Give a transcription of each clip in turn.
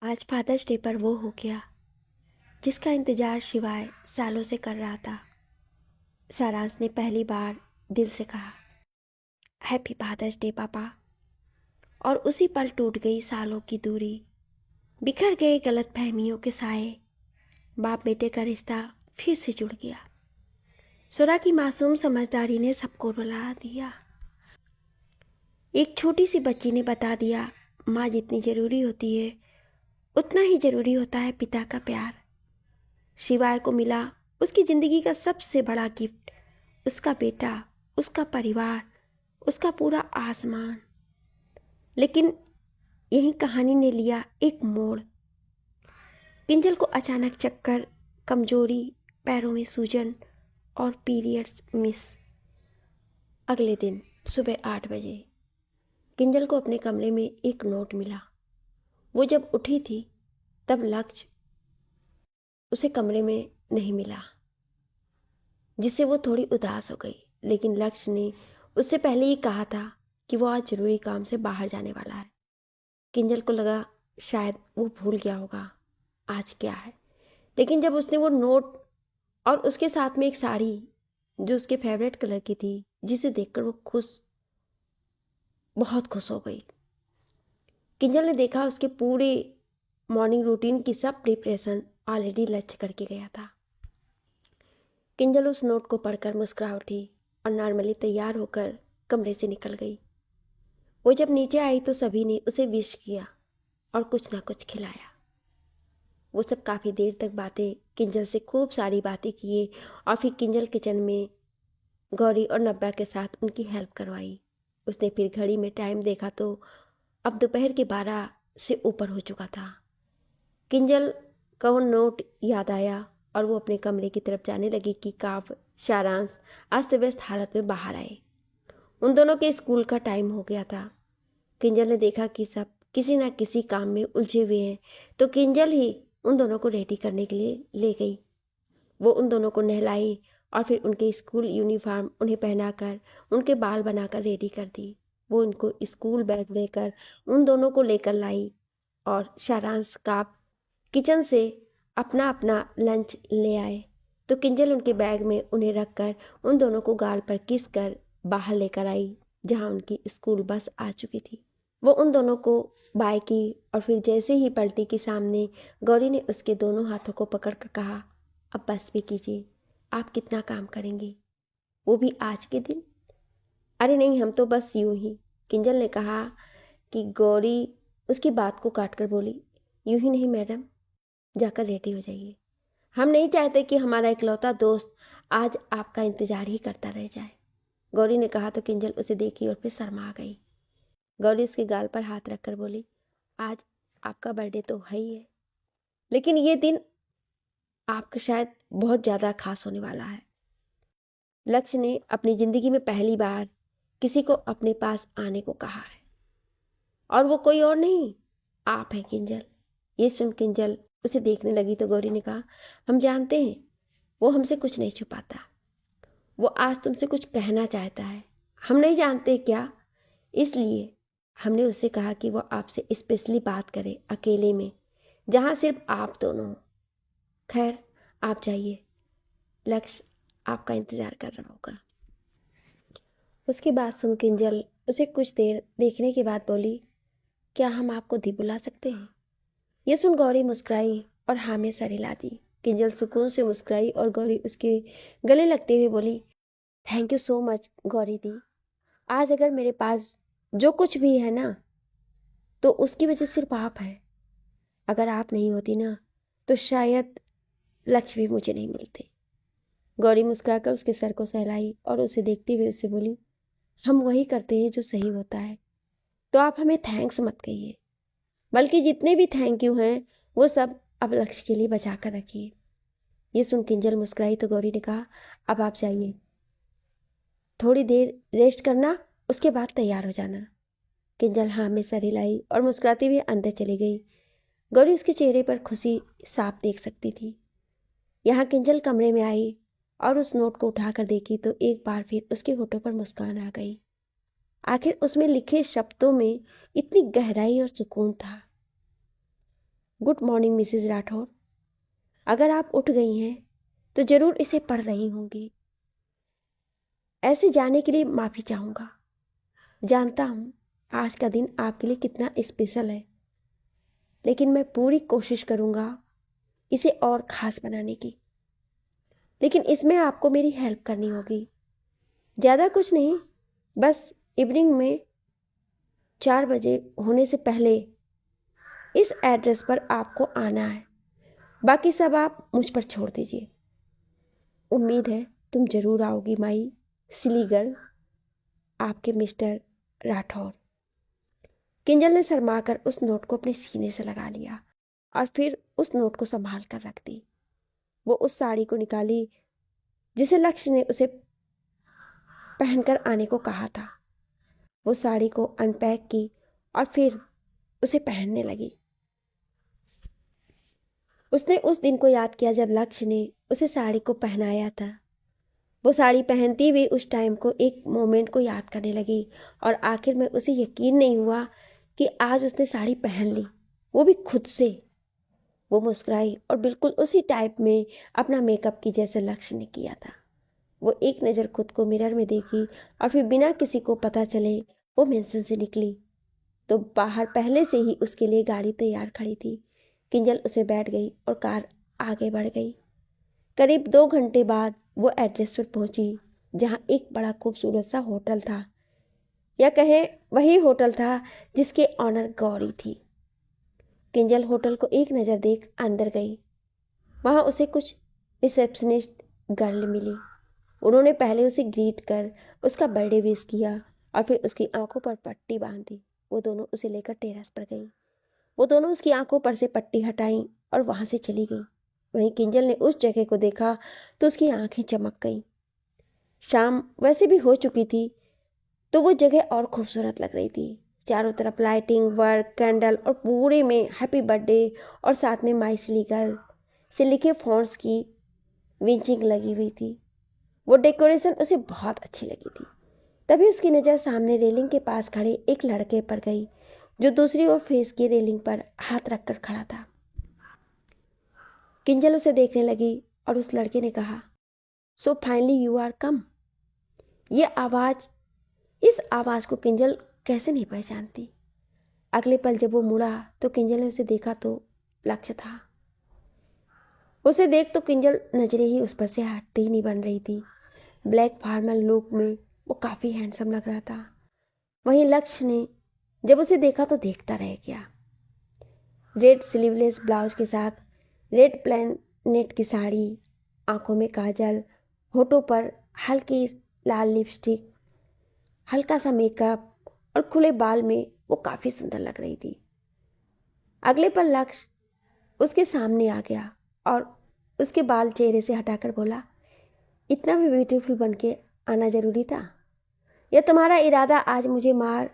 आज fathers day पर वो हो गया जिसका इंतज़ार शिवाय सालों से कर रहा था। सारांश ने पहली बार दिल से कहा, हैप्पी फादर्स डे पापा। और उसी पल टूट गई सालों की दूरी, बिखर गए गलतफहमियों के साए, बाप बेटे का रिश्ता फिर से जुड़ गया। सुरा की मासूम समझदारी ने सबको रुला दिया। एक छोटी सी बच्ची ने बता दिया, माँ जितनी ज़रूरी होती है उतना ही ज़रूरी होता है पिता का प्यार। शिवाय को मिला उसकी ज़िंदगी का सबसे बड़ा गिफ्ट, उसका बेटा, उसका परिवार, उसका पूरा आसमान। लेकिन यही कहानी ने लिया एक मोड़। किंजल को अचानक चक्कर, कमजोरी, पैरों में सूजन और पीरियड्स मिस। अगले दिन सुबह 8 बजे किंजल को अपने कमरे में एक नोट मिला। वो जब उठी थी तब लक्ष्य उसे कमरे में नहीं मिला, जिससे वो थोड़ी उदास हो गई। लेकिन लक्ष्य ने उससे पहले ही कहा था कि वो आज जरूरी काम से बाहर जाने वाला है। किंजल को लगा शायद वो भूल गया होगा आज क्या है। लेकिन जब उसने वो नोट और उसके साथ में एक साड़ी जो उसके फेवरेट कलर की थी, जिसे देखकर वो बहुत खुश हो गई। किंजल ने देखा उसके पूरे मॉर्निंग रूटीन की सब प्रिपरेशन ऑलरेडी लक्ष्य करके गया था। किंजल उस नोट को पढ़कर मुस्कुरा उठी और नॉर्मली तैयार होकर कमरे से निकल गई। वो जब नीचे आई तो सभी ने उसे विश किया और कुछ ना कुछ खिलाया। वो सब काफ़ी देर तक बातें, किंजल से खूब सारी बातें किए और फिर किंजल किचन में गौरी और नब्बा के साथ उनकी हेल्प करवाई। उसने फिर घड़ी में टाइम देखा तो अब दोपहर के 12 से ऊपर हो चुका था। किंजल का वो नोट याद आया और वो अपने कमरे की तरफ जाने लगी कि काव, सारांश अस्त व्यस्त हालत में बाहर आए। उन दोनों के स्कूल का टाइम हो गया था। किंजल ने देखा कि सब किसी न किसी काम में उलझे हुए हैं, तो किंजल ही उन दोनों को रेडी करने के लिए ले गई। वो उन दोनों को नहलाई और फिर उनके स्कूल यूनिफॉर्म उन्हें पहनाकर उनके बाल बनाकर रेडी कर दी। वो उनको स्कूल बैग देकर उन दोनों को लेकर लाई और सारांश का किचन से अपना अपना लंच ले आए। तो किंजल उनके बैग में उन्हें रखकर उन दोनों को गाल पर किस कर बाहर लेकर आई, जहाँ उनकी स्कूल बस आ चुकी थी। वो उन दोनों को बाय की और फिर जैसे ही पलटी की सामने गौरी ने उसके दोनों हाथों को पकड़कर कहा, अब बस भी कीजिए, आप कितना काम करेंगी, वो भी आज के दिन। अरे नहीं, हम तो बस यूं ही, किंजल ने कहा कि गौरी उसकी बात को काट कर बोली, यूं ही नहीं मैडम, जाकर रेडी हो जाइए। हम नहीं चाहते कि हमारा इकलौता दोस्त आज आपका इंतजार ही करता रह जाए। गौरी ने कहा तो किंजल उसे देखी और फिर शर्मा गई। गौरी उसके गाल पर हाथ रखकर बोली, आज आपका बर्थडे तो है ही है, लेकिन ये दिन आपका शायद बहुत ज़्यादा खास होने वाला है। लक्ष्य ने अपनी ज़िंदगी में पहली बार किसी को अपने पास आने को कहा है, और वो कोई और नहीं, आप हैं किंजल। ये सुन किंजल उसे देखने लगी तो गौरी ने कहा, हम जानते हैं वो हमसे कुछ नहीं छुपाता, वो आज तुमसे कुछ कहना चाहता है। हम नहीं जानते क्या, इसलिए हमने उससे कहा कि वो आपसे स्पेशली बात करे अकेले में, जहाँ सिर्फ आप दोनों हो। खैर आप जाइए, लक्ष्य आपका इंतज़ार कर रहा होगा। उसकी बात सुन किंजल उसे कुछ देर देखने के बाद बोली, क्या हम आपको दी बुला सकते हैं? ये सुन गौरी मुस्कुराई और हाँ में सर हिला दी। किंजल सुकून से मुस्कुराई और गौरी उसके गले लगते हुए बोली, thank you so much Gauri दी। आज अगर मेरे पास जो कुछ भी है ना, तो उसकी वजह सिर्फ आप है। अगर आप नहीं होती ना तो शायद लक्ष्य भी मुझे नहीं मिलते। गौरी मुस्कुराकर उसके सर को सहलाई और उसे देखते हुए उससे बोली, हम वही करते हैं जो सही होता है, तो आप हमें थैंक्स मत कहिए, बल्कि जितने भी थैंक यू हैं वो सब अब लक्ष्य के लिए बचा कर रखिए। ये सुन किंजल मुस्कुराई तो गौरी ने कहा, अब आप जाइए, थोड़ी देर रेस्ट करना, उसके बाद तैयार हो जाना। किंजल हाँ में सर हिलाई और मुस्कुराती हुई अंदर चली गई। गौरी उसके चेहरे पर खुशी साफ देख सकती थी। यहाँ किंजल कमरे में आई और उस नोट को उठाकर देखी तो एक बार फिर उसके होठों पर मुस्कान आ गई। आखिर उसमें लिखे शब्दों में इतनी गहराई और सुकून था। Good morning Mrs Rathore. अगर आप उठ गई हैं तो ज़रूर इसे पढ़ रही होंगी। ऐसे जाने के लिए माफ़ी चाहूँगा। जानता हूँ आज का दिन आपके लिए कितना स्पेशल है, लेकिन मैं पूरी कोशिश करूँगा इसे और ख़ास बनाने की। लेकिन इसमें आपको मेरी हेल्प करनी होगी। ज़्यादा कुछ नहीं, बस इवनिंग में 4 बजे होने से पहले इस एड्रेस पर आपको आना है। बाकी सब आप मुझ पर छोड़ दीजिए। उम्मीद है तुम ज़रूर आओगी माई सिली गर्ल। आपके मिस्टर राठौर। किंजल ने शर्माकर उस नोट को अपने सीने से लगा लिया और फिर उस नोट को संभाल कर रख दी। वो उस साड़ी को निकाली जिसे लक्ष्य ने उसे पहनकर आने को कहा था। वो साड़ी को अनपैक की और फिर उसे पहनने लगी। उसने उस दिन को याद किया जब लक्ष्य ने उसे साड़ी को पहनाया था। वो साड़ी पहनती हुई उस टाइम को, एक मोमेंट को याद करने लगी और आखिर में उसे यकीन नहीं हुआ कि आज उसने साड़ी पहन ली, वो भी खुद से। वो मुस्कुराई और बिल्कुल उसी टाइप में अपना मेकअप की जैसे लक्ष्य ने किया था। वो एक नज़र खुद को मिरर में देखी और फिर बिना किसी को पता चले वो मेंशन से निकली तो बाहर पहले से ही उसके लिए गाड़ी तैयार खड़ी थी। किंजल उसमें बैठ गई और कार आगे बढ़ गई। करीब 2 घंटे बाद वो एड्रेस पर पहुंची जहां एक बड़ा खूबसूरत सा होटल था, या कहें वही होटल था जिसके ऑनर गौरी थी। किंजल होटल को एक नज़र देख अंदर गई। वहां उसे कुछ रिसेप्शनिस्ट गर्ल मिली। उन्होंने पहले उसे ग्रीट कर उसका बर्थडे विश किया और फिर उसकी आंखों पर पट्टी बांध दी। वो दोनों उसे लेकर टेरेस पर गई। वो दोनों उसकी आंखों पर से पट्टी हटाई और वहां से चली गई। वहीं किंजल ने उस जगह को देखा तो उसकी आंखें चमक गईं। शाम वैसे भी हो चुकी थी तो वो जगह और खूबसूरत लग रही थी। चारों तरफ लाइटिंग, वर्क, कैंडल और पूरे में हैप्पी बर्थडे और साथ में माई सिली गर्ल से लिखे फॉन्ट्स की विंचिंग लगी हुई थी। वो डेकोरेशन उसे बहुत अच्छी लगी थी। तभी उसकी नज़र सामने रेलिंग के पास खड़े एक लड़के पर गई जो दूसरी ओर फेस की रेलिंग पर हाथ रखकर खड़ा था। किंजल उसे देखने लगी और उस लड़के ने कहा, सो फाइनली यू आर कम। इस आवाज़ को किंजल कैसे नहीं पहचानती। अगले पल जब वो मुड़ा तो किंजल ने उसे देखा तो लक्ष्य था। उसे देख तो किंजल नजरें ही उस पर से हटती ही नहीं बन रही थी। ब्लैक फॉर्मल लुक में वो काफ़ी हैंडसम लग रहा था। वहीं लक्ष्य ने जब उसे देखा तो देखता रह गया। रेड स्लीवलेस ब्लाउज के साथ रेड प्लेन नेट की साड़ी, आंखों में काजल, होठों पर हल्की लाल लिपस्टिक, हल्का सा मेकअप और खुले बाल में वो काफ़ी सुंदर लग रही थी। अगले पल लक्ष्य उसके सामने आ गया और उसके बाल चेहरे से हटाकर बोला, इतना भी ब्यूटीफुल बन के आना ज़रूरी था, या तुम्हारा इरादा आज मुझे मार।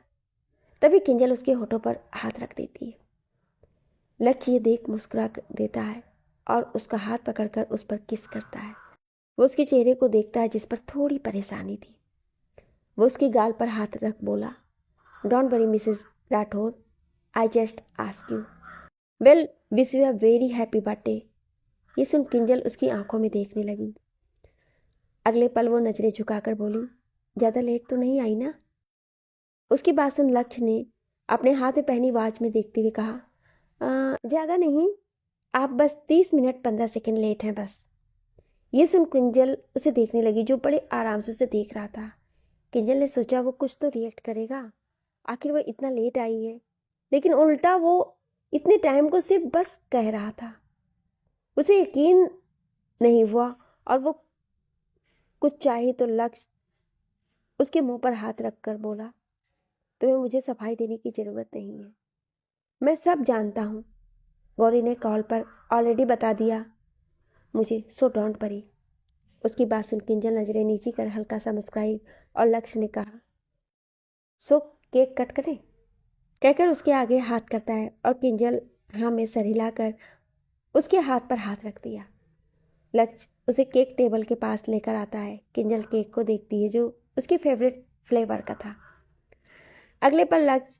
तभी किंजल उसके होठों पर हाथ रख देती है। लक्ष्य ये देख मुस्कुरा देता है और उसका हाथ पकड़कर उस पर किस करता है। वो उसके चेहरे को देखता है जिस पर थोड़ी परेशानी थी। वो उसके गाल पर हाथ रख बोला, don't worry Mrs Rathore, I just ask you well wish you a very happy birthday. ये सुन किंजल उसकी आंखों में देखने लगी। अगले पल वो नजरें झुकाकर बोली, ज़्यादा लेट तो नहीं आई ना। उसकी बात सुन लक्ष्य ने अपने हाथ में पहनी वॉच में देखते हुए कहा, ज़्यादा नहीं, आप बस 30 मिनट 15 सेकंड लेट हैं बस। ये सुन किंजल उसे देखने लगी जो बड़े आराम से उसे देख रहा था। किंजल ने सोचा वो कुछ तो रिएक्ट करेगा, आखिर वो इतना लेट आई है, लेकिन उल्टा वो इतने टाइम को सिर्फ बस कह रहा था। उसे यकीन नहीं हुआ और वो कुछ चाहे तो लक्ष्य उसके मुंह पर हाथ रखकर बोला, तुम्हें मुझे सफाई देने की ज़रूरत नहीं है, मैं सब जानता हूँ। गौरी ने कॉल पर ऑलरेडी बता दिया मुझे, सो डोंट वरी। उसकी बात सुन किंजल नजरें नीची कर हल्का सा मुस्कुराई और लक्ष्य ने कहा, सो केक कट करें। कहकर उसके आगे हाथ करता है और किंजल हाँ में सर हिलाकर उसके हाथ पर हाथ रख दिया। लक्ष्य उसे केक टेबल के पास लेकर आता है। किंजल केक को देखती है जो उसके फेवरेट फ्लेवर का था। अगले पल लक्ष्य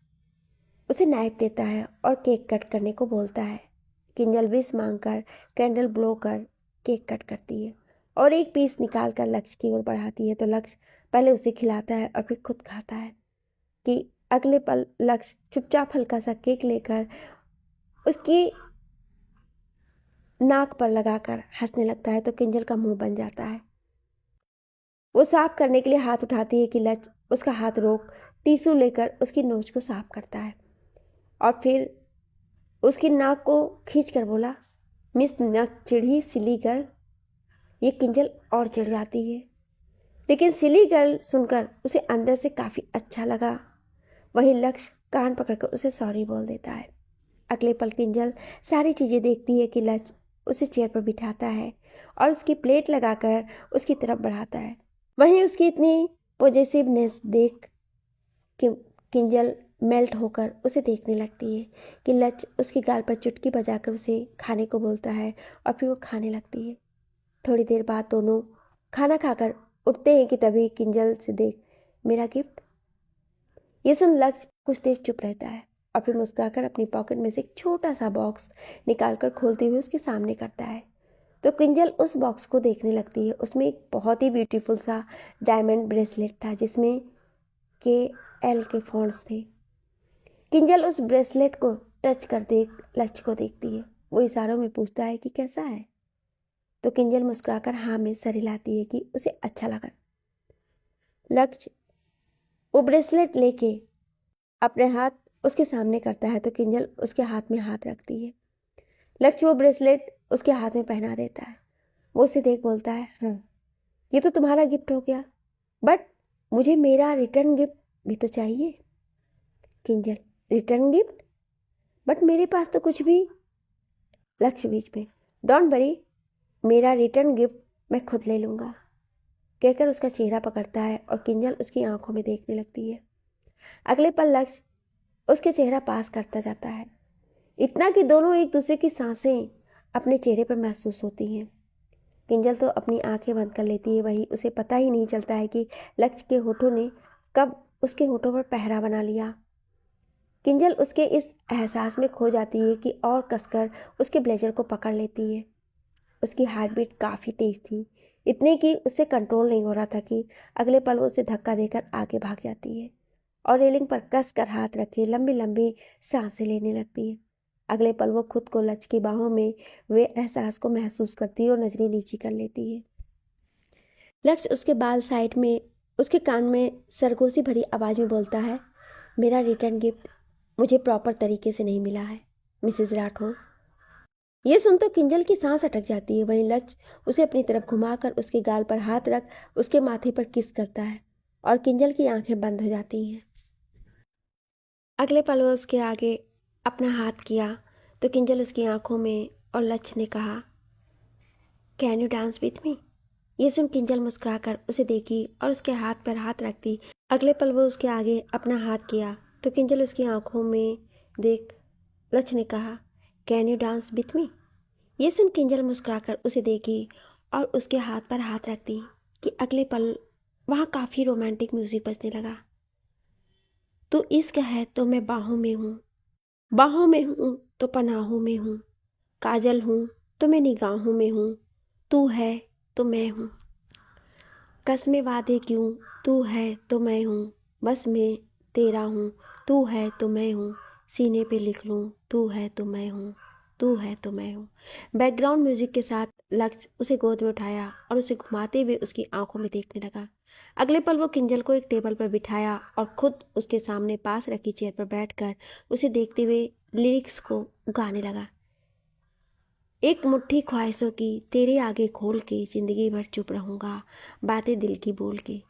उसे नाइफ देता है और केक कट करने को बोलता है। किंजल विश मांगकर कैंडल ब्लो कर केक कट करती है और एक पीस निकाल कर लक्ष्य की ओर बढ़ाती है। तो लक्ष्य पहले उसे खिलाता है और फिर खुद खाता है कि अगले पल लक्ष्य चुपचाप हल्का सा केक लेकर उसकी नाक पर लगाकर हंसने लगता है। तो किंजल का मुंह बन जाता है। वो साफ करने के लिए हाथ उठाती है कि लक्ष्य उसका हाथ रोक टिश्यू लेकर उसकी नोच को साफ करता है और फिर उसकी नाक को खींचकर बोला, मिस नक चिढ़ी सिली गर्ल। ये किंजल और चिढ़ जाती है, लेकिन सिली गर्ल सुनकर उसे अंदर से काफ़ी अच्छा लगा। वहीं लक्ष्य कान पकड़कर उसे सॉरी बोल देता है। अगले पल किंजल सारी चीज़ें देखती है कि लक्ष्य उसे चेयर पर बिठाता है और उसकी प्लेट लगाकर उसकी तरफ बढ़ाता है। वहीं उसकी इतनी पॉजिटिवनेस देख किंजल मेल्ट होकर उसे देखने लगती है कि लक्ष्य उसकी गाल पर चुटकी बजाकर उसे खाने को बोलता है और फिर वो खाने लगती है। थोड़ी देर बाद दोनों खाना खाकर उठते हैं कि तभी किंजल से देख, मेरा गिफ्ट। ये सुन लक्ष्य कुछ देर चुप रहता है और फिर मुस्कुराकर अपनी पॉकेट में से एक छोटा सा बॉक्स निकालकर खोलते हुए उसके सामने करता है। तो किंजल उस बॉक्स को देखने लगती है। उसमें एक बहुत ही ब्यूटीफुल सा डायमंड ब्रेसलेट था जिसमें KL के फॉन्ट्स थे। किंजल उस ब्रेसलेट को टच कर देख लक्ष्य को देखती है। वो इशारों में पूछता है कि कैसा है। तो किंजल मुस्कुराकर हाँ में सर हिलाती है कि उसे अच्छा लगा। लक्ष्य वो ब्रेसलेट लेके अपने हाथ उसके सामने करता है तो किंजल उसके हाथ में हाथ रखती है। लक्ष्य वो ब्रेसलेट उसके हाथ में पहना देता है। वो उसे देख बोलता है, हाँ ये तो तुम्हारा गिफ्ट हो गया, बट मुझे मेरा रिटर्न गिफ्ट भी तो चाहिए। Kinjal, return gift? बट मेरे पास तो कुछ भी। लक्ष्य बीच में, डोंट वरी, मेरा रिटर्न गिफ्ट मैं खुद ले लूँगा, कहकर उसका चेहरा पकड़ता है और किंजल उसकी आंखों में देखने लगती है। अगले पल लक्ष्य उसके चेहरा पास करता जाता है, इतना कि दोनों एक दूसरे की सांसें अपने चेहरे पर महसूस होती हैं। किंजल तो अपनी आंखें बंद कर लेती है। वही उसे पता ही नहीं चलता है कि लक्ष्य के होठों ने कब उसके होठों पर पहरा बना लिया। किंजल उसके इस एहसास में खो जाती है कि और कसकर उसके ब्लेजर को पकड़ लेती है। उसकी हार्ट बीट काफ़ी तेज़ थी, इतने कि उससे कंट्रोल नहीं हो रहा था कि अगले पल वो उसे धक्का देकर आगे भाग जाती है और रेलिंग पर कस कर हाथ रखे लंबी लंबी सांसें लेने लगती है। अगले पल वो खुद को लक्ष्य की बाहों में वे एहसास को महसूस करती है और नजरें नीची कर लेती है। लक्ष्य उसके बाल साइड में उसके कान में सरगोशी भरी आवाज़ में बोलता है, मेरा रिटर्न गिफ्ट मुझे प्रॉपर तरीके से नहीं मिला है मिसेज राठौर। ये सुन तो किंजल की सांस अटक जाती है। वहीं लक्ष्य उसे अपनी तरफ घुमाकर उसके गाल पर हाथ रख उसके माथे पर किस करता है और किंजल की आंखें बंद हो जाती हैं। अगले पल वो उसके आगे अपना हाथ किया तो किंजल उसकी आंखों में और लक्ष्य ने कहा, can you dance with me. ये सुन किंजल मुस्कुराकर उसे देखी और उसके हाथ पर हाथ रख दी। अगले पल वो उसके आगे अपना हाथ किया तो किंजल उसकी आंखों में देख लक्ष्य ने कहा, can you dance with me. ये सुन किंजल मुस्कुराकर उसे देखी और उसके हाथ पर हाथ रख दी कि अगले पल वहाँ काफ़ी रोमांटिक म्यूजिक बजने लगा। तू इश्क है तो मैं बाहों में हूँ, बाहों में हूँ तो पनाहों में हूँ, काजल हूँ तो मैं निगाहों में हूँ, तू है तो मैं हूँ, कसमें वादे क्यों, तू है तो मैं हूँ, बस मैं तेरा हूँ, तू है तो मैं हूँ, सीने पे लिख लूँ, तू है तो मैं हूँ, तू है तो मैं हूँ। बैकग्राउंड म्यूजिक के साथ लक्ष्य उसे गोद में उठाया और उसे घुमाते हुए उसकी आंखों में देखने लगा। अगले पल वो किंजल को एक टेबल पर बिठाया और खुद उसके सामने पास रखी चेयर पर बैठकर उसे देखते हुए लिरिक्स को गाने लगा। एक मुट्ठी ख्वाहिशों की तेरे आगे खोल के जिंदगी भर चुप रहूँगा, बातें दिल की बोल के,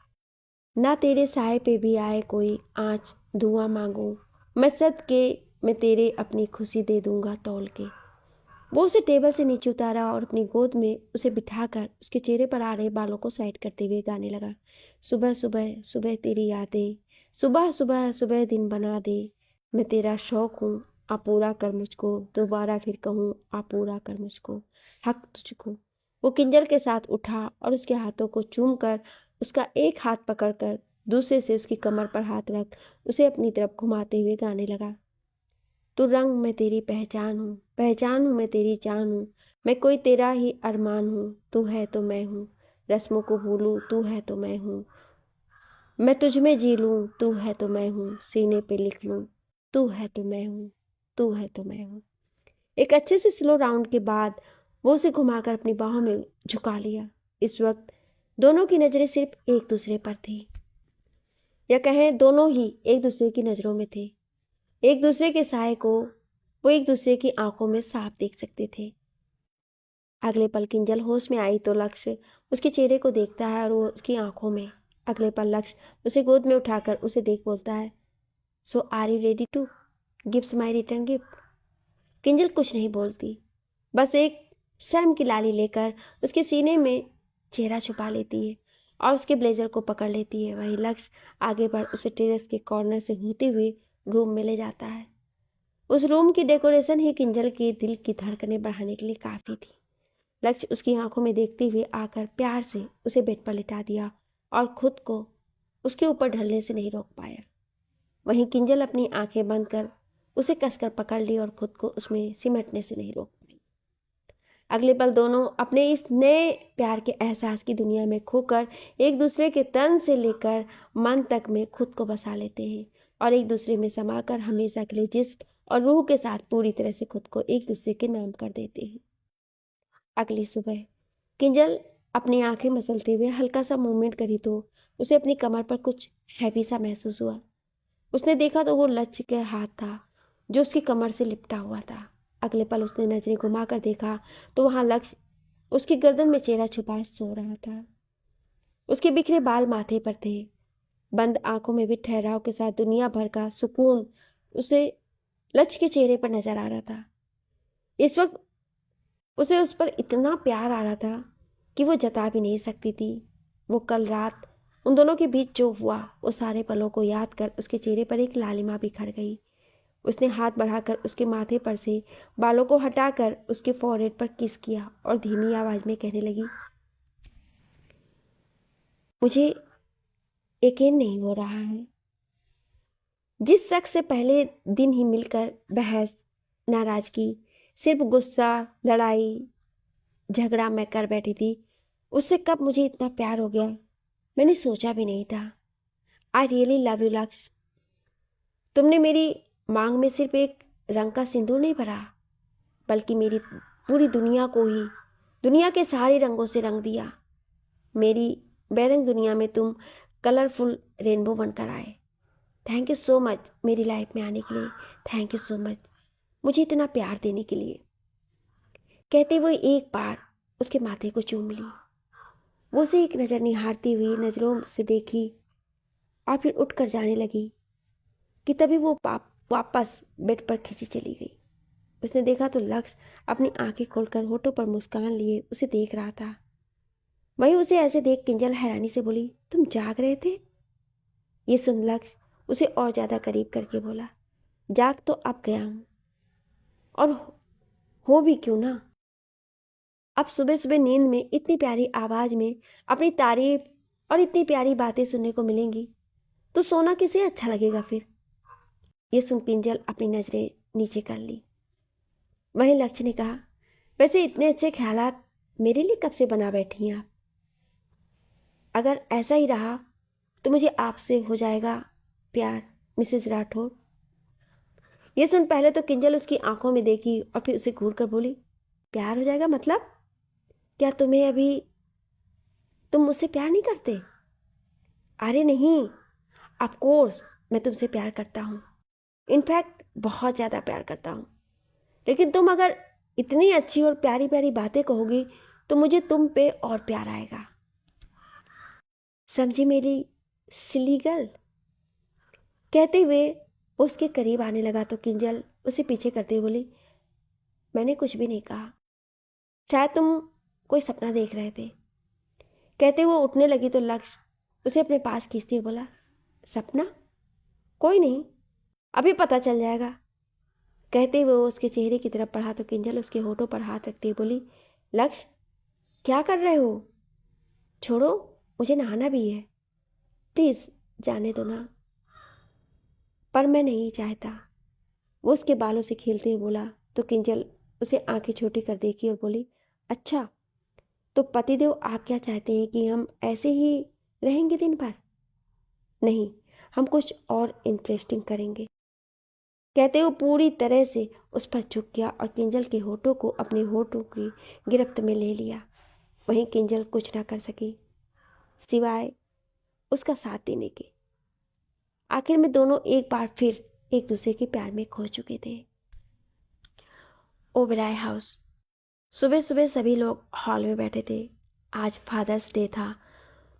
ना तेरे साए पे भी आए कोई आँच धुआं मांगूं, मैं सद के मैं तेरे अपनी खुशी दे दूँगा तौल के। वो उसे टेबल से नीचे उतारा और अपनी गोद में उसे बिठाकर उसके चेहरे पर आ रहे बालों को साइड करते हुए गाने लगा। सुबह सुबह सुबह तेरी यादें, सुबह सुबह सुबह दिन बना दे, मैं तेरा शौक हूँ आ पूरा कर मुझको, दोबारा फिर कहूँ आ पूरा कर मुझको, हक तुझको। वो किंजल के साथ उठा और उसके हाथों को चूम कर उसका एक हाथ पकड़कर दूसरे से उसकी कमर पर हाथ रख उसे अपनी तरफ घुमाते हुए गाने लगा। तू रंग मैं तेरी पहचान हूँ मैं तेरी जान हूँ, मैं कोई तेरा ही अरमान हूँ, तू है तो मैं हूँ, रस्मों को भूलूँ तू है तो मैं हूँ, मैं तुझ में जी लूँ तू है तो मैं हूँ, सीने पे लिख लूँ तू है तो मैं हूँ, तू है तो मैं हूँ। एक अच्छे से स्लो राउंड के बाद वो उसे घुमाकर अपनी बाहों में झुका लिया। इस वक्त दोनों की नज़रें सिर्फ एक दूसरे पर थी, या कहें दोनों ही एक दूसरे की नज़रों में थे। एक दूसरे के साए को वो एक दूसरे की आंखों में साफ देख सकते थे। अगले पल किंजल होश में आई तो लक्ष्य उसके चेहरे को देखता है और वो उसकी आंखों में। अगले पल लक्ष्य उसे गोद में उठाकर उसे देख बोलता है, so are you ready to gives my return gift. Kinjal कुछ नहीं बोलती, बस एक शर्म की लाली लेकर उसके सीने में चेहरा छुपा लेती है और उसके ब्लेजर को पकड़ लेती है। वही लक्ष्य आगे बढ़ उसे टेरेस के कॉर्नर से होते हुए रूम में ले जाता है। उस रूम की डेकोरेशन ही किंजल के दिल की धड़कनें बढ़ाने के लिए काफ़ी थी। लक्ष्य उसकी आंखों में देखते हुए आकर प्यार से उसे बेड पर लिटा दिया और खुद को उसके ऊपर ढलने से नहीं रोक पाया। वहीं किंजल अपनी आंखें बंद कर उसे कसकर पकड़ ली और खुद को उसमें सिमटने से नहीं रोक पाई। अगले पल दोनों अपने इस नए प्यार के एहसास की दुनिया में खोकर एक दूसरे के तन से लेकर मन तक में खुद को बसा लेते हैं और एक दूसरे में समाकर हमेशा के लिए जिस्म और रूह के साथ पूरी तरह से खुद को एक दूसरे के नाम कर देते हैं। अगली सुबह किंजल अपनी आंखें मसलते हुए हल्का सा मूवमेंट करी तो उसे अपनी कमर पर कुछ हैवी सा महसूस हुआ। उसने देखा तो वो लक्ष्य के हाथ था जो उसकी कमर से लिपटा हुआ था। अगले पल उसने नजरें घुमाकर देखा तो वहां लक्ष्य उसकी गर्दन में चेहरा छुपाए सो रहा था। उसके बिखरे बाल माथे पर थे। बंद आंखों में भी ठहराव के साथ दुनिया भर का सुकून उसे लक्ष्य के चेहरे पर नजर आ रहा था। इस वक्त उसे उस पर इतना प्यार आ रहा था कि वो जता भी नहीं सकती थी। वो कल रात उन दोनों के बीच जो हुआ वो सारे पलों को याद कर उसके चेहरे पर एक लालिमा बिखर गई। उसने हाथ बढ़ाकर उसके माथे पर से बालों को हटाकर उसके फोrehead पर किस किया और धीमी आवाज में कहने लगी, मुझे यकीन नहीं हो रहा है। जिस शख्स से पहले दिन ही मिलकर बहस, नाराजगी, सिर्फ गुस्सा, लड़ाई झगड़ा मैं कर बैठी थी, उससे कब मुझे इतना प्यार हो गया मैंने सोचा भी नहीं था। आई रियली लव यू लक्ष्य। तुमने मेरी मांग में सिर्फ एक रंग का सिंदूर नहीं भरा, बल्कि मेरी पूरी दुनिया को ही दुनिया के सारे रंगों से रंग दिया। मेरी बेरंग दुनिया में तुम कलरफुल रेनबो बनकर आए। थैंक यू सो मच मेरी लाइफ में आने के लिए। थैंक यू सो मच मुझे इतना प्यार देने के लिए। कहते हुए एक बार उसके माथे को चूम ली। वो उसे एक नज़र निहारती हुई नज़रों से देखी और फिर उठकर जाने लगी कि तभी वो वापस बेड पर खिंची चली गई। उसने देखा तो लक्ष्य अपनी आंखें खोलकर होठों पर मुस्कान लिए उसे देख रहा था। वहीं उसे ऐसे देख किंजल हैरानी से बोली, तुम जाग रहे थे? ये सुन लक्ष्य उसे और ज़्यादा करीब करके बोला, जाग तो अब गया हूँ और हो भी क्यों ना। अब सुबह सुबह नींद में इतनी प्यारी आवाज़ में अपनी तारीफ और इतनी प्यारी बातें सुनने को मिलेंगी तो सोना किसे अच्छा लगेगा फिर। ये सुन किंजल अपनी नज़रें नीचे कर ली। वहीं लक्ष्य ने कहा, वैसे इतने अच्छे ख्यालात मेरे लिए कब से बना बैठी हैं आप? अगर ऐसा ही रहा तो मुझे आपसे हो जाएगा प्यार मिसेस राठौर। ये सुन पहले तो किंजल उसकी आंखों में देखी और फिर उसे घूर कर बोली, प्यार हो जाएगा मतलब? क्या तुम मुझसे प्यार नहीं करते? अरे नहीं, ऑफ कोर्स मैं तुमसे प्यार करता हूँ, इनफैक्ट बहुत ज़्यादा प्यार करता हूँ। लेकिन तुम अगर इतनी अच्छी और प्यारी प्यारी बातें कहोगी तो मुझे तुम पे और प्यार आएगा। समझी मेरी सिली गर्ल? कहते हुए वो उसके करीब आने लगा तो किंजल उसे पीछे करते हुए बोली, मैंने कुछ भी नहीं कहा, शायद तुम कोई सपना देख रहे थे। कहते हुए उठने लगी तो लक्ष्य उसे अपने पास खींचते हुए बोला, सपना? कोई नहीं, अभी पता चल जाएगा। कहते हुए वो उसके चेहरे की तरफ बढ़ा तो किंजल उसके होठों पर हाथ रखते हुए बोली, लक्ष्य क्या कर रहे हो? छोड़ो, मुझे नहाना भी है, प्लीज़ जाने दो ना। पर मैं नहीं चाहता, वो उसके बालों से खेलते हुए बोला तो किंजल उसे आंखें छोटी कर देखी और बोली, अच्छा तो पतिदेव आप क्या चाहते हैं कि हम ऐसे ही रहेंगे दिन भर? नहीं, हम कुछ और इंटरेस्टिंग करेंगे। कहते वो पूरी तरह से उस पर झुक गया और किंजल के होठों को अपने होठों की गिरफ्त में ले लिया। वहीं किंजल कुछ ना कर सकी सिवाय उसका साथ देने के। आखिर में दोनों एक बार फिर एक दूसरे के प्यार में खो चुके थे। ओबराय हाउस। सुबह सुबह सभी लोग हॉल में बैठे थे। आज फादर्स डे था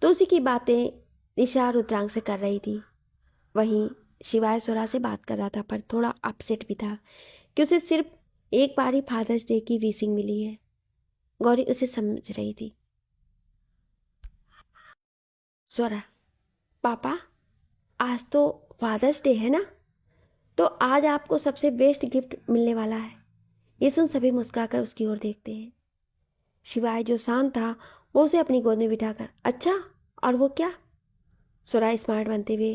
तो उसी की बातें निशा रुद्रांग से कर रही थी। वहीं शिवाय स्वरा से बात कर रहा था, पर थोड़ा अपसेट भी था कि उसे सिर्फ एक बार ही फादर्स डे की विशिंग मिली है। गौरी उसे समझ रही थी। स्वरा, पापा आज तो फादर्स डे है ना, तो आज आपको सबसे बेस्ट गिफ्ट मिलने वाला है। ये सुन सभी मुस्कुराकर उसकी ओर देखते हैं। शिवाय जो शांत था वो उसे अपनी गोद में बिठाकर, अच्छा और वो क्या? स्वरा स्मार्ट बनते हुए,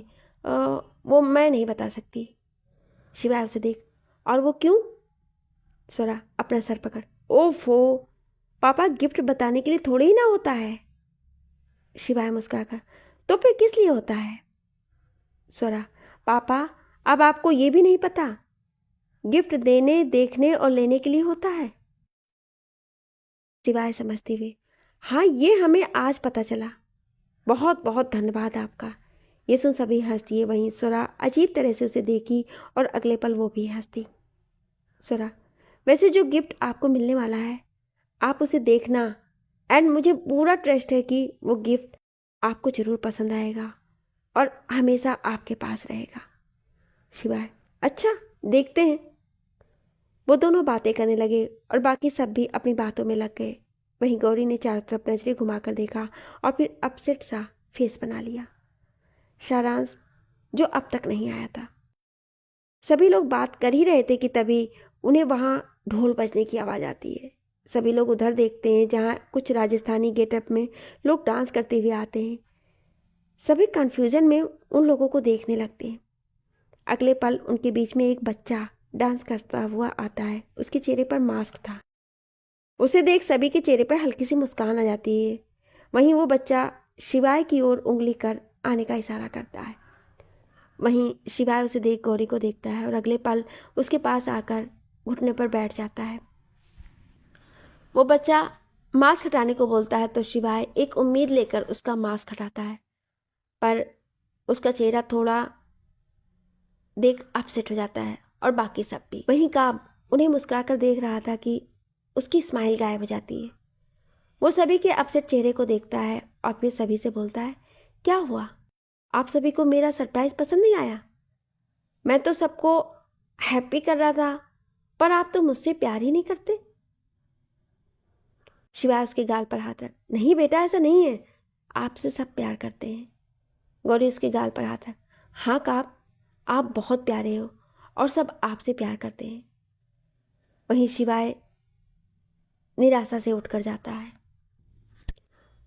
वो मैं नहीं बता सकती। शिवाय उसे देख, और वो क्यों? स्वरा अपना सर पकड़, ओफो पापा, गिफ्ट बताने के लिए थोड़ी ही ना होता है। शिवाय मुस्कुराकर, तो फिर किस लिए होता है? स्वरा, पापा अब आपको ये भी नहीं पता? गिफ्ट देने, देखने और लेने के लिए होता है। शिवाय समझते हुए, हाँ ये हमें आज पता चला, बहुत बहुत धन्यवाद आपका। ये सुन सभी हंस दिए। वहीं स्वरा अजीब तरह से उसे देखी और अगले पल वो भी हंसती। स्वरा, वैसे जो गिफ्ट आपको मिलने वाला है आप उसे देखना, एंड मुझे पूरा ट्रस्ट है कि वो गिफ्ट आपको जरूर पसंद आएगा और हमेशा आपके पास रहेगा। शिवाय, अच्छा देखते हैं। वो दोनों बातें करने लगे और बाकी सब भी अपनी बातों में लग गए। वहीं गौरी ने चारों तरफ नजरें घुमाकर देखा और फिर अपसेट सा फेस बना लिया। सारांश जो अब तक नहीं आया था। सभी लोग बात कर ही रहे थे कि तभी उन्हें वहाँ ढोल बजने की आवाज़ आती है। सभी लोग उधर देखते हैं जहाँ कुछ राजस्थानी गेटअप में लोग डांस करते हुए आते हैं। सभी कन्फ्यूजन में उन लोगों को देखने लगते हैं। अगले पल उनके बीच में एक बच्चा डांस करता हुआ आता है। उसके चेहरे पर मास्क था। उसे देख सभी के चेहरे पर हल्की सी मुस्कान आ जाती है। वहीं वो बच्चा शिवाय की ओर उंगली कर आने का इशारा करता है। वहीं शिवाय उसे देख गौरी को देखता है और अगले पल उसके पास आकर घुटने पर बैठ जाता है। वो बच्चा मास्क हटाने को बोलता है तो शिवाय एक उम्मीद लेकर उसका मास्क हटाता है, पर उसका चेहरा थोड़ा देख अपसेट हो जाता है और बाकी सब भी। वहीं काब उन्हें मुस्कुराकर देख रहा था कि उसकी स्माइल गायब हो जाती है। वो सभी के अपसेट चेहरे को देखता है और फिर सभी से बोलता है, क्या हुआ? आप सभी को मेरा सरप्राइज पसंद नहीं आया? मैं तो सबको हैप्पी कर रहा था, पर आप तो मुझसे प्यार ही नहीं करते। शिवाय उसके गाल पर हाथ रख, नहीं बेटा ऐसा नहीं है, आपसे सब प्यार करते हैं। गौरी उसके गाल पर हाथ रख, हाँ काब, आप बहुत प्यारे हो और सब आपसे प्यार करते हैं। वहीं शिवाय निराशा से उठकर जाता है।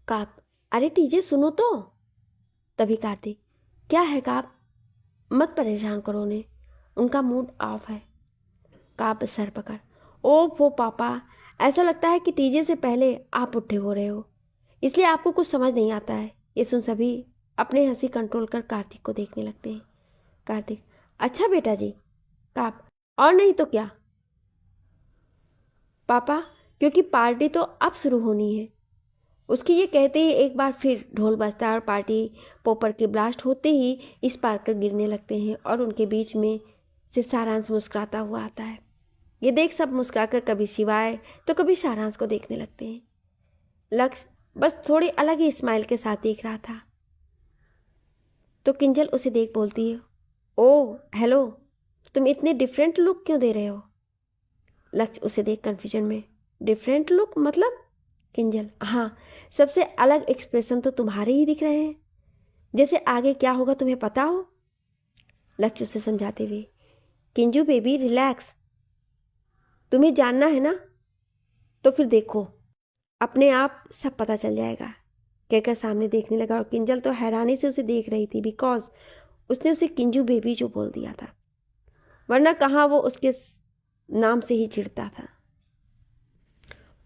काब, अरे टीजे सुनो तो। तभी कार्तिक, क्या है काब, मत परेशान करो उन्हें, उनका मूड ऑफ है। काब सर पकड़, ओफो पापा, ऐसा लगता है कि टीजे से पहले आप उठे हो रहे हो, इसलिए आपको कुछ समझ नहीं आता है। ये सुन सभी अपने हंसी कंट्रोल कर कार्तिक को देखने लगते हैं। कार्तिक, अच्छा बेटा जी। काब, और नहीं तो क्या पापा, क्योंकि पार्टी तो अब शुरू होनी है। उसके ये कहते ही एक बार फिर ढोल बजता है और पार्टी पोपर के ब्लास्ट होते ही स्पार्कल गिरने लगते हैं और उनके बीच में से सारांश मुस्कुराता हुआ आता है। ये देख सब मुस्कुराकर कभी शिवाय तो कभी सारांश को देखने लगते हैं। लक्ष्य बस थोड़ी अलग ही स्माइल के साथ देख रहा था तो किंजल उसे देख बोलती है, ओ हेलो, तुम इतने डिफरेंट लुक क्यों दे रहे हो? लक्ष्य उसे देख कन्फ्यूजन में, डिफरेंट लुक मतलब? किंजल, हाँ, सबसे अलग एक्सप्रेशन तो तुम्हारे ही दिख रहे हैं, जैसे आगे क्या होगा तुम्हें पता हो। लक्ष्य उसे समझाते हुए, किंजू बेबी रिलैक्स, तुम्हें जानना है ना, तो फिर देखो अपने आप सब पता चल जाएगा। कहकर सामने देखने लगा और किंजल तो हैरानी से उसे देख रही थी बिकॉज उसने उसे किंजू बेबी जो बोल दिया था। वरना कहाँ वो उसके नाम से ही चिढ़ता था।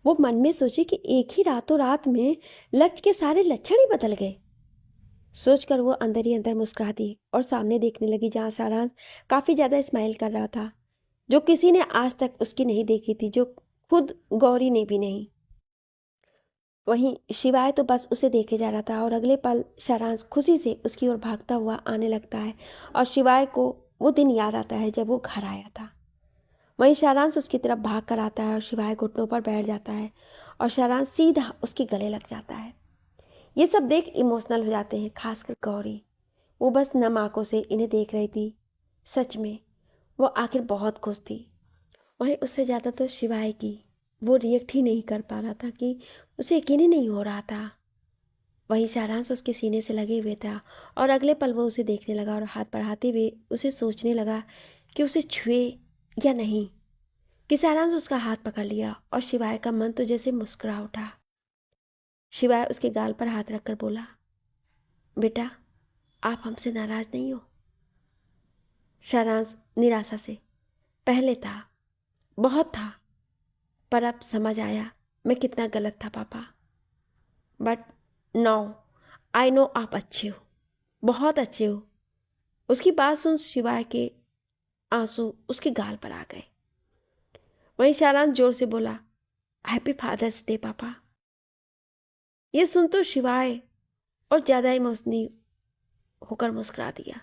वो मन में सोचे कि एक ही रातों रात में लक्ष्य के सारे लक्षण ही बदल गए। सोचकर वो अंदर ही अंदर मुस्कुरा दी और सामने देखने लगी जहाँ सारांश काफ़ी ज़्यादा स्माइल कर रहा था, जो किसी ने आज तक उसकी नहीं देखी थी, जो खुद गौरी ने भी नहीं। वहीं शिवाय तो बस उसे देखे जा रहा था और अगले पल सारांश खुशी से उसकी ओर भागता हुआ आने लगता है और शिवाय को वो दिन याद आता है जब वो घर आया था। वहीं सारांश उसकी तरफ भाग कर आता है और शिवाय घुटनों पर बैठ जाता है और सारांश सीधा उसके गले लग जाता है। ये सब देख इमोशनल हो जाते हैं, खासकर गौरी। वो बस नम आंखों से इन्हें देख रही थी। सच में वो आखिर बहुत खुश थी। वहीं उससे ज़्यादा तो शिवाय की, वो रिएक्ट ही नहीं कर पा रहा था कि उसे यकीन ही नहीं हो रहा था। वहीं सारांश उसके सीने से लगे हुए था और अगले पल वो उसे देखने लगा और हाथ बढ़ाते हुए उसे सोचने लगा कि उसे छुए या नहीं, कि सारांश उसका हाथ पकड़ लिया और शिवाय का मन तो जैसे मुस्कुरा उठा। शिवाय उसके गाल पर हाथ रखकर बोला, बेटा आप हमसे नाराज नहीं हो? सारांश निराशा से, पहले था, बहुत था, पर अब समझ आया मैं कितना गलत था पापा। बट नाउ आई नो आप अच्छे हो, बहुत अच्छे हो। उसकी बात सुन शिवाय के आंसू उसके गाल पर आ गए। वहीं सारांश जोर से बोला, हैप्पी फादर्स डे पापा। ये सुन तो शिवाय और ज़्यादा इमोशनल होकर मुस्कुरा दिया।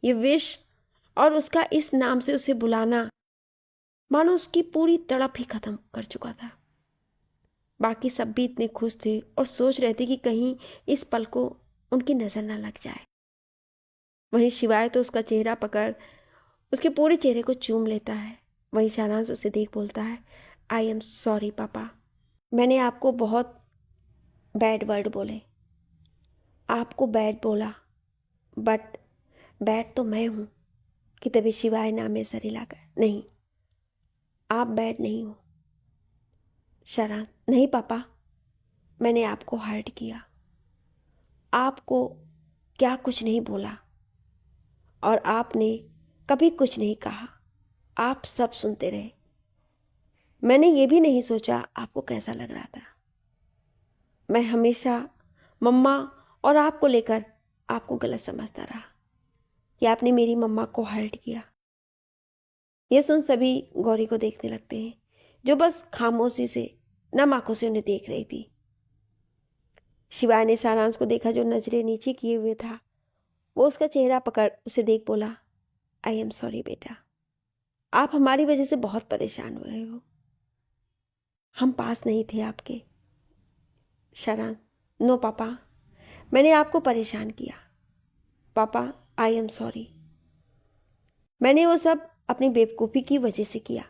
ये विश और उसका इस नाम से उसे बुलाना मानो उसकी पूरी तड़प ही खत्म कर चुका था। बाकी सब भी इतने खुश थे और सोच रहे थे कि कहीं इस पल को उनकी नज़र ना लग जाए। वहीं शिवाय तो उसका चेहरा पकड़ उसके पूरे चेहरे को चूम लेता है। वहीं सारांश उसे देख बोलता है, आई एम सॉरी पापा, मैंने आपको बहुत बैड वर्ड बोले, आपको बैड बोला, बट बैड तो मैं हूँ। कि तभी शिवाय नाम में सर हिलाकर, नहीं आप बैड नहीं हो। सारांश, नहीं पापा, मैंने आपको हर्ट किया, आपको क्या कुछ नहीं बोला और आपने कभी कुछ नहीं कहा, आप सब सुनते रहे। मैंने ये भी नहीं सोचा आपको कैसा लग रहा था। मैं हमेशा मम्मा और आपको लेकर आपको गलत समझता रहा कि आपने मेरी मम्मा को हर्ट किया। ये सुन सभी गौरी को देखने लगते हैं, जो बस खामोशी से नम आंखों से उन्हें देख रही थी। शिवाय ने सारांश को देखा जो नजरें नीचे किए हुए था। वो उसका चेहरा पकड़ उसे देख बोला, आई एम सॉरी बेटा, आप हमारी वजह से बहुत परेशान हो रहे हो, हम पास नहीं थे आपके। सारांश, नो पापा, मैंने आपको परेशान किया, पापा आई एम सॉरी, मैंने वो सब अपनी बेवकूफ़ी की वजह से किया।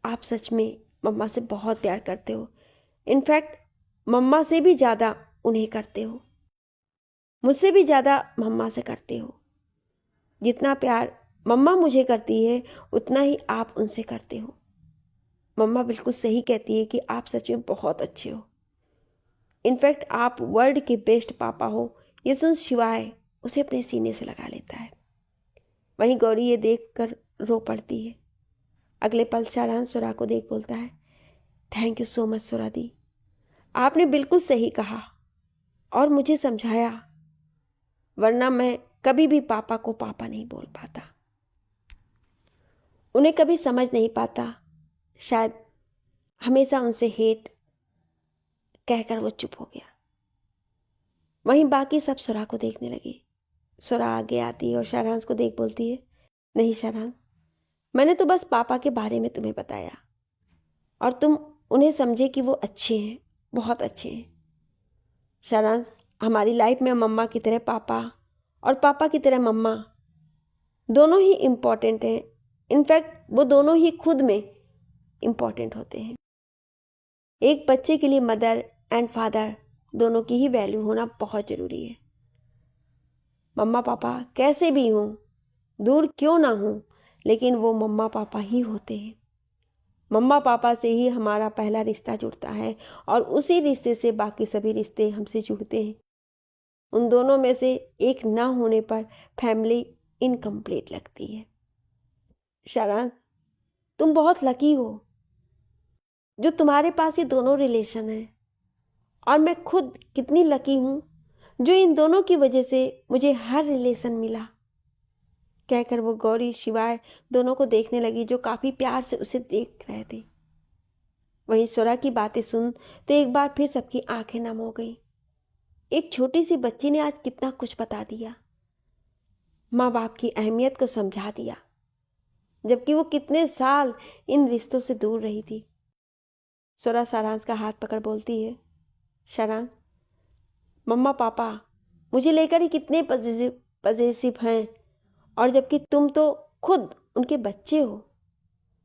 आप सच में मम्मा से बहुत प्यार करते हो, इनफैक्ट मम्मा से भी ज़्यादा उन्हें करते हो, मुझसे भी ज़्यादा मम्मा से करते हो। जितना प्यार मम्मा मुझे करती है उतना ही आप उनसे करते हो। मम्मा बिल्कुल सही कहती है कि आप सच में बहुत अच्छे हो, इनफैक्ट आप वर्ल्ड के बेस्ट पापा हो। ये सुन शिवाय उसे अपने सीने से लगा लेता है। वहीं गौरी ये देख कर रो पड़ती है। अगले पल सारांश सुरा को देख बोलता है, थैंक यू सो मच सुरा दी, आपने बिल्कुल सही कहा और मुझे समझाया, वरना मैं कभी भी पापा को पापा नहीं बोल पाता, उन्हें कभी समझ नहीं पाता। शायद हमेशा उनसे हेट कहकर वो चुप हो गया। वहीं बाकी सब सुरा को देखने लगे। सुरा आगे आती है और सारांश को देख बोलती है, नहीं सारांश, मैंने तो बस पापा के बारे में तुम्हें बताया और तुम उन्हें समझे कि वो अच्छे हैं, बहुत अच्छे हैं। सारांश, हमारी लाइफ में मम्मा की तरह पापा और पापा की तरह मम्मा दोनों ही इम्पॉर्टेंट हैं। इनफैक्ट वो दोनों ही खुद में इम्पॉर्टेंट होते हैं। एक बच्चे के लिए मदर एंड फादर दोनों की ही वैल्यू होना बहुत ज़रूरी है। मम्मा पापा कैसे भी हों, दूर क्यों ना हों, लेकिन वो मम्मा पापा ही होते हैं। मम्मा पापा से ही हमारा पहला रिश्ता जुड़ता है और उसी रिश्ते से बाकी सभी रिश्ते हमसे जुड़ते हैं। उन दोनों में से एक ना होने पर फैमिली इनकम्प्लीट लगती है। सारांश, तुम बहुत लकी हो जो तुम्हारे पास ये दोनों रिलेशन है, और मैं खुद कितनी लकी हूँ जो इन दोनों की वजह से मुझे हर रिलेशन मिला। कहकर वो गौरी शिवाय दोनों को देखने लगी जो काफ़ी प्यार से उसे देख रहे थे। वहीं स्वरा की बातें सुन तो एक बार फिर सबकी आंखें नम हो गई। एक छोटी सी बच्ची ने आज कितना कुछ बता दिया, माँ बाप की अहमियत को समझा दिया, जबकि वो कितने साल इन रिश्तों से दूर रही थी। स्वरा सारांश का हाथ पकड़ बोलती है, सारांश, मम्मा पापा मुझे लेकर ही कितने पजेसिव हैं, और जबकि तुम तो खुद उनके बच्चे हो।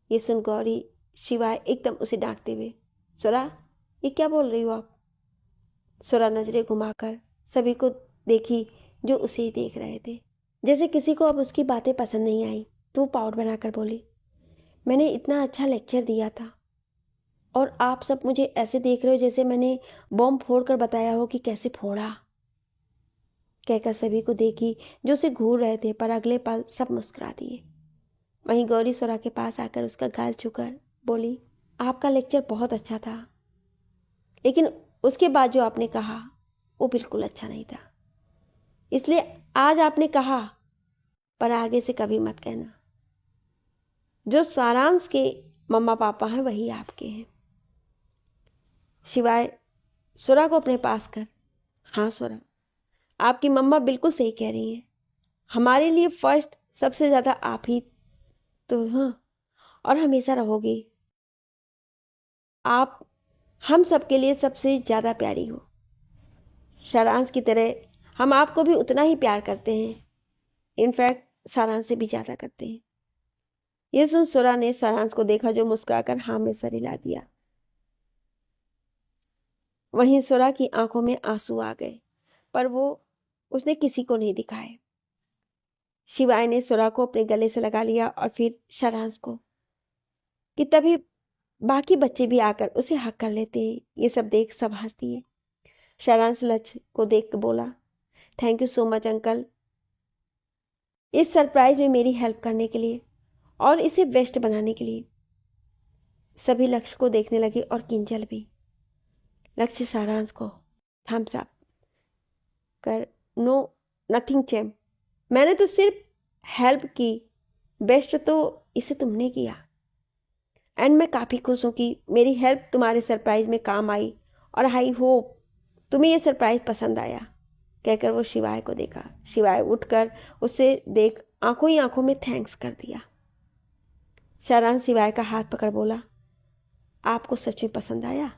ये सुन गौरी शिवाय एकदम उसे डांटते हुए, स्वरा ये क्या बोल रही हो आप? स्वरा नजरें घुमाकर सभी को देखी जो उसे ही देख रहे थे। जैसे किसी को अब उसकी बातें पसंद नहीं आई तो वो पाउट बनाकर बोली, मैंने इतना अच्छा लेक्चर दिया था और आप सब मुझे ऐसे देख रहे हो जैसे मैंने बॉम्ब फोड़कर बताया हो कि कैसे फोड़ा। कहकर सभी को देखी जो उसे घूर रहे थे, पर अगले पल सब मुस्कुरा दिए। वहीं गौरी स्वरा के पास आकर उसका गाल छूकर बोली, आपका लेक्चर बहुत अच्छा था, लेकिन उसके बाद जो आपने कहा वो बिल्कुल अच्छा नहीं था। इसलिए आज आपने कहा, पर आगे से कभी मत कहना। जो सारांश के मम्मा पापा हैं वही आपके हैं। शिवाय स्वरा को अपने पास कर, हाँ स्वरा, आपकी मम्मा बिल्कुल सही कह रही हैं। हमारे लिए फर्स्ट सबसे ज़्यादा आप ही तो हाँ, और हमेशा रहोगे। आप हम सबके लिए सबसे ज़्यादा प्यारी हो। सारांश की तरह हम आपको भी उतना ही प्यार करते हैं, इनफैक्ट सारांश से भी ज़्यादा करते हैं। यह सुन स्वरा ने सारांश को देखा जो मुस्कुराकर हाँ में सर हिला दिया। वहीं स्वरा की आंखों में आंसू आ गए, पर वो उसने किसी को नहीं दिखाए। शिवाय ने स्वरा को अपने गले से लगा लिया और फिर सारांश को, कि तभी बाकी बच्चे भी आकर उसे हक कर लेते हैं। ये सब देख सब हंस दिए। सारांश लक्ष्य को देख बोला, thank you so much uncle, इस सरप्राइज में मेरी हेल्प करने के लिए और इसे बेस्ट बनाने के लिए। सभी लक्ष्य को देखने लगे और किंजल भी। लक्ष्य सारांश को थम्स अप कर, नो नथिंग चैम, मैंने तो सिर्फ हेल्प की, बेस्ट तो इसे तुमने किया, एंड मैं काफ़ी खुश हूँ कि मेरी हेल्प तुम्हारे सरप्राइज में काम आई, और आई होप तुम्हें ये सरप्राइज पसंद आया। कहकर वो शिवाय को देखा। शिवाय उठकर उसे देख आंखों ही आंखों में थैंक्स कर दिया। सारांश शिवाय का हाथ पकड़ बोला, आपको सच में पसंद आया,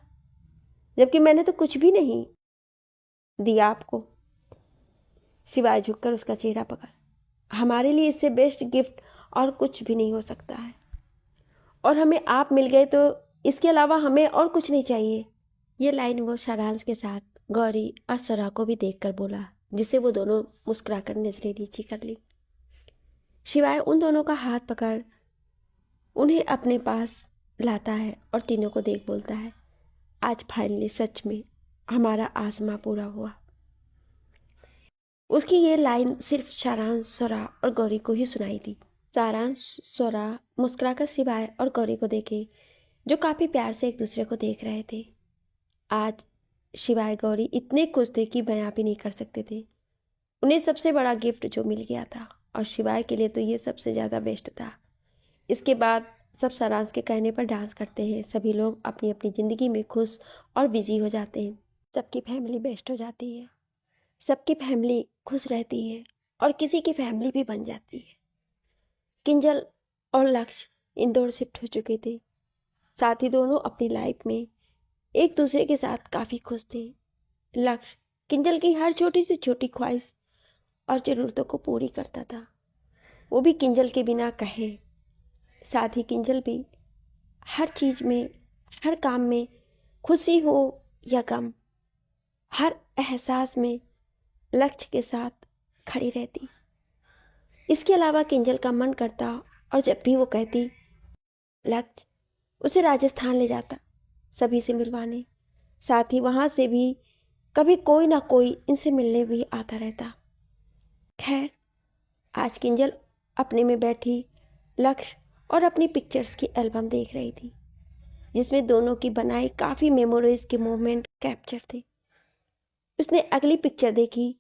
जबकि मैंने तो कुछ भी नहीं दिया आपको। शिवाय झुककर उसका चेहरा पकड़, हमारे लिए इससे बेस्ट गिफ्ट और कुछ भी नहीं हो सकता है, और हमें आप मिल गए तो इसके अलावा हमें और कुछ नहीं चाहिए। ये लाइन वो सारांश के साथ गौरी और स्वरा को भी देखकर बोला, जिसे वो दोनों मुस्कुराकर नजरें नीची कर ली। शिवाय उन दोनों का हाथ पकड़ उन्हें अपने पास लाता है और तीनों को देख बोलता है, आज फाइनली सच में हमारा आसमां पूरा हुआ। उसकी ये लाइन सिर्फ सारांश, स्वरा और गौरी को ही सुनाई थी। सारांश, स्वरा मुस्कुराकर शिवाय और गौरी को देखे जो काफ़ी प्यार से एक दूसरे को देख रहे थे। आज शिवाय गौरी इतने खुश थे कि बयां भी नहीं कर सकते थे। उन्हें सबसे बड़ा गिफ्ट जो मिल गया था, और शिवाय के लिए तो ये सबसे ज़्यादा बेस्ट था। इसके बाद सब सारांश के कहने पर डांस करते हैं। सभी लोग अपनी अपनी ज़िंदगी में खुश और बिजी हो जाते हैं। सबकी फैमिली बेस्ट हो जाती है, सबकी फैमिली खुश रहती है, और किसी की फैमिली भी बन जाती है। किंजल और लक्ष्य इंदौर शिफ्ट हो चुके थे। साथ ही दोनों अपनी लाइफ में एक दूसरे के साथ काफ़ी खुश थे। लक्ष्य किंजल की हर छोटी से छोटी ख्वाहिश और ज़रूरतों को पूरी करता था, वो भी किंजल के बिना कहे। साथ ही किंजल भी हर चीज़ में, हर काम में, खुशी हो या गम, हर एहसास में लक्ष्य के साथ खड़ी रहती। इसके अलावा किंजल का मन करता और जब भी वो कहती, लक्ष्य उसे राजस्थान ले जाता सभी से मिलवाने। साथ ही वहाँ से भी कभी कोई ना कोई इनसे मिलने भी आता रहता। खैर, आज किंजल अपने में बैठी लक्ष्य और अपनी पिक्चर्स की एल्बम देख रही थी जिसमें दोनों की बनाई काफ़ी मेमोरीज के मोमेंट कैप्चर थे। उसने अगली पिक्चर देखी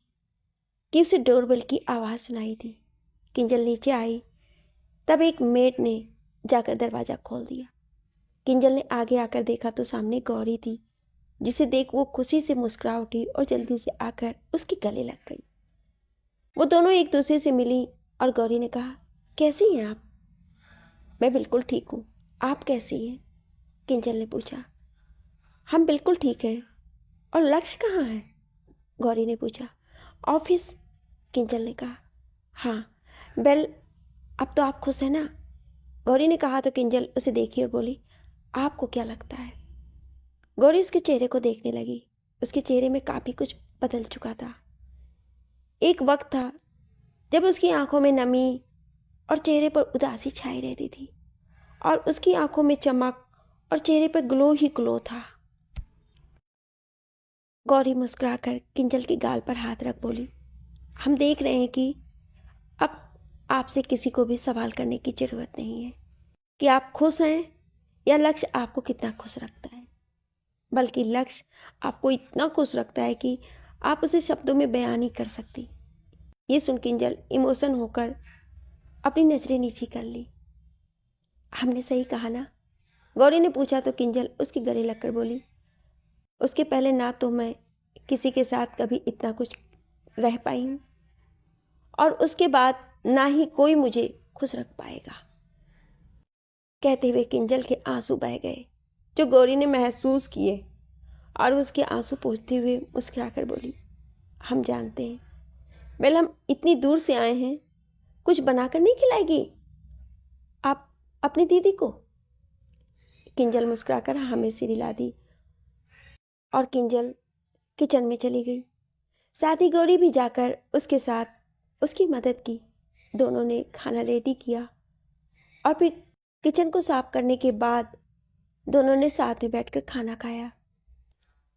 कि उसे डोरबेल की आवाज़ सुनाई दी। किंजल नीचे आई तब एक मेड ने जाकर दरवाज़ा खोल दिया। किंजल ने आगे आकर देखा तो सामने गौरी थी, जिसे देख वो खुशी से मुस्कुरा उठी और जल्दी से आकर उसके गले लग गई। वो दोनों एक दूसरे से मिली और गौरी ने कहा, कैसी हैं आप? मैं बिल्कुल ठीक हूँ, आप कैसी हैं? किंजल ने पूछा। हम बिल्कुल ठीक हैं। और लक्ष्य कहाँ है? गौरी ने पूछा। ऑफिस, किंजल ने कहा। हाँ, बेल, अब तो आप खुश हैं ना? गौरी ने कहा तो किंजल उसे देखी और बोली, आपको क्या लगता है? गौरी उसके चेहरे को देखने लगी। उसके चेहरे में काफ़ी कुछ बदल चुका था। एक वक्त था जब उसकी आंखों में नमी और चेहरे पर उदासी छाई रहती थी और उसकी आंखों में चमक और चेहरे पर ग्लो ही ग्लो था। गौरी मुस्कुराकर किंजल की गाल पर हाथ रख बोली, हम देख रहे हैं कि अब आपसे किसी को भी सवाल करने की ज़रूरत नहीं है कि आप खुश हैं या लक्ष्य आपको कितना खुश रखता है, बल्कि लक्ष्य आपको इतना खुश रखता है कि आप उसे शब्दों में बयान नहीं कर सकती। ये सुन किंजल इमोशन होकर अपनी नजरें नीची कर ली। हमने सही कहा ना? गौरी ने पूछा तो किंजल उसके गले लगकर बोली, उसके पहले ना तो मैं किसी के साथ कभी इतना कुछ रह पाई हूँ और उसके बाद ना ही कोई मुझे खुश रख पाएगा। कहते हुए किंजल के आंसू बह गए जो गौरी ने महसूस किए और उसके आंसू पोंछते हुए मुस्कुराकर बोली, हम जानते हैं बेल, हम इतनी दूर से आए हैं, कुछ बनाकर नहीं खिलाएगी आप अपनी दीदी को? किंजल मुस्कुराकर हाँ में सिर हिला दी और किंजल किचन में चली गई। साथ ही गौरी भी जाकर उसके साथ उसकी मदद की। दोनों ने खाना रेडी किया और फिर किचन को साफ करने के बाद दोनों ने साथ में बैठकर खाना खाया,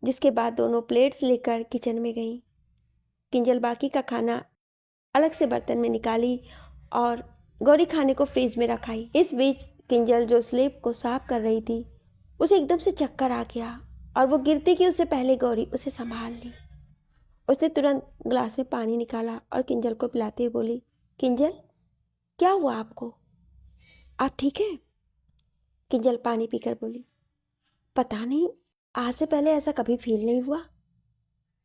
जिसके बाद दोनों प्लेट्स लेकर किचन में गईं। किंजल बाकी का खाना अलग से बर्तन में निकाली और गौरी खाने को फ्रिज में रखाई। इस बीच किंजल जो स्लेब को साफ कर रही थी उसे एकदम से चक्कर आ गया और वो गिरती कि उससे पहले गौरी उसे संभाल ली। उसने तुरंत ग्लास में पानी निकाला और किंजल को पिलाते हुए बोली, किंजल, क्या हुआ आपको? आप ठीक है? किंजल पानी पीकर बोली, पता नहीं, आज से पहले ऐसा कभी फील नहीं हुआ।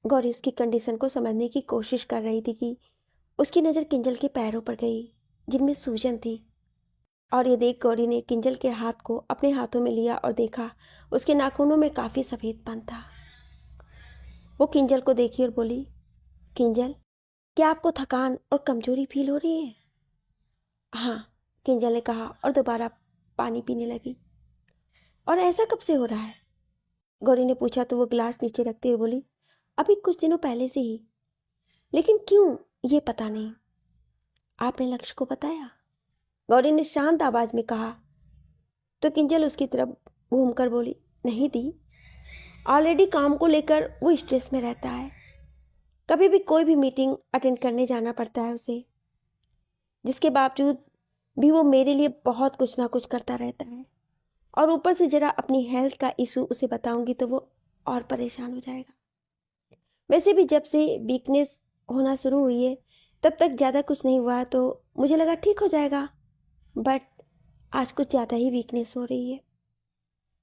गौरी उसकी कंडीशन को समझने की कोशिश कर रही थी कि उसकी नज़र किंजल के पैरों पर गई जिनमें सूजन थी और ये देख गौरी ने किंजल के हाथ को अपने हाथों में लिया और देखा उसके नाखूनों में काफ़ी सफ़ेदपन था। वो किंजल को देखी और बोली, किंजल, क्या आपको थकान और कमजोरी फील हो रही है? हाँ, किंजल ने कहा और दोबारा पानी पीने लगी। और ऐसा कब से हो रहा है? गौरी ने पूछा तो वो गिलास नीचे रखते हुए बोली, अभी कुछ दिनों पहले से ही, लेकिन क्यों ये पता नहीं। आपने लक्ष्य को बताया? गौरी ने शांत आवाज में कहा तो किंजल उसकी तरफ घूमकर बोली, नहीं दी, ऑलरेडी काम को लेकर वो स्ट्रेस में रहता है। कभी भी कोई भी मीटिंग अटेंड करने जाना पड़ता है उसे, जिसके बावजूद भी वो मेरे लिए बहुत कुछ ना कुछ करता रहता है और ऊपर से जरा अपनी हेल्थ का इशू उसे बताऊंगी तो वो और परेशान हो जाएगा। वैसे भी जब से वीकनेस होना शुरू हुई है तब तक ज़्यादा कुछ नहीं हुआ तो मुझे लगा ठीक हो जाएगा, बट आज कुछ ज़्यादा ही वीकनेस हो रही है।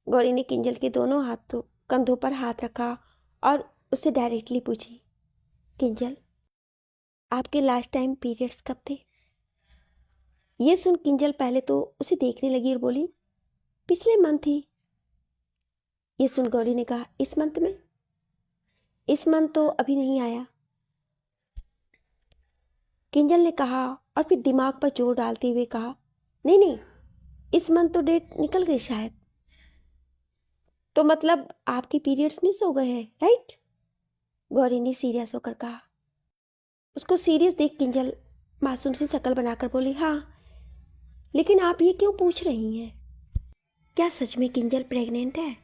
गौरी ने किंजल के दोनों हाथों कंधों पर हाथ रखा और उससे डायरेक्टली पूछी, किंजल, आपके लास्ट टाइम पीरियड्स कब थे? ये सुन किंजल पहले तो उसे देखने लगी और बोली, पिछले मंथ ही। ये सुन गौरी ने कहा, इस मंथ में? इस मंथ तो अभी नहीं आया, किंजल ने कहा और फिर दिमाग पर जोर डालते हुए कहा, नहीं नहीं, इस मंथ तो डेट निकल गई शायद। तो मतलब आपकी पीरियड्स मिस हो गए हैं, राइट? गौरी ने सीरियस होकर कहा। उसको सीरियस देख किंजल मासूम सी शक्ल बनाकर बोली, हाँ, लेकिन आप ये क्यों पूछ रही हैं? क्या सच में किंजल प्रेग्नेंट है?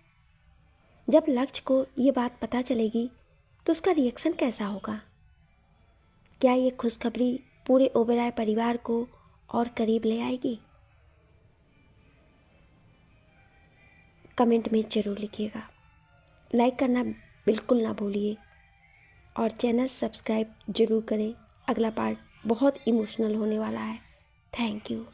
जब लक्ष्य को ये बात पता चलेगी तो उसका रिएक्शन कैसा होगा? क्या ये खुशखबरी पूरे ओबेरॉय परिवार को और करीब ले आएगी? कमेंट में ज़रूर लिखिएगा। लाइक करना बिल्कुल ना भूलिए और चैनल सब्सक्राइब ज़रूर करें। अगला पार्ट बहुत इमोशनल होने वाला है। Thank you.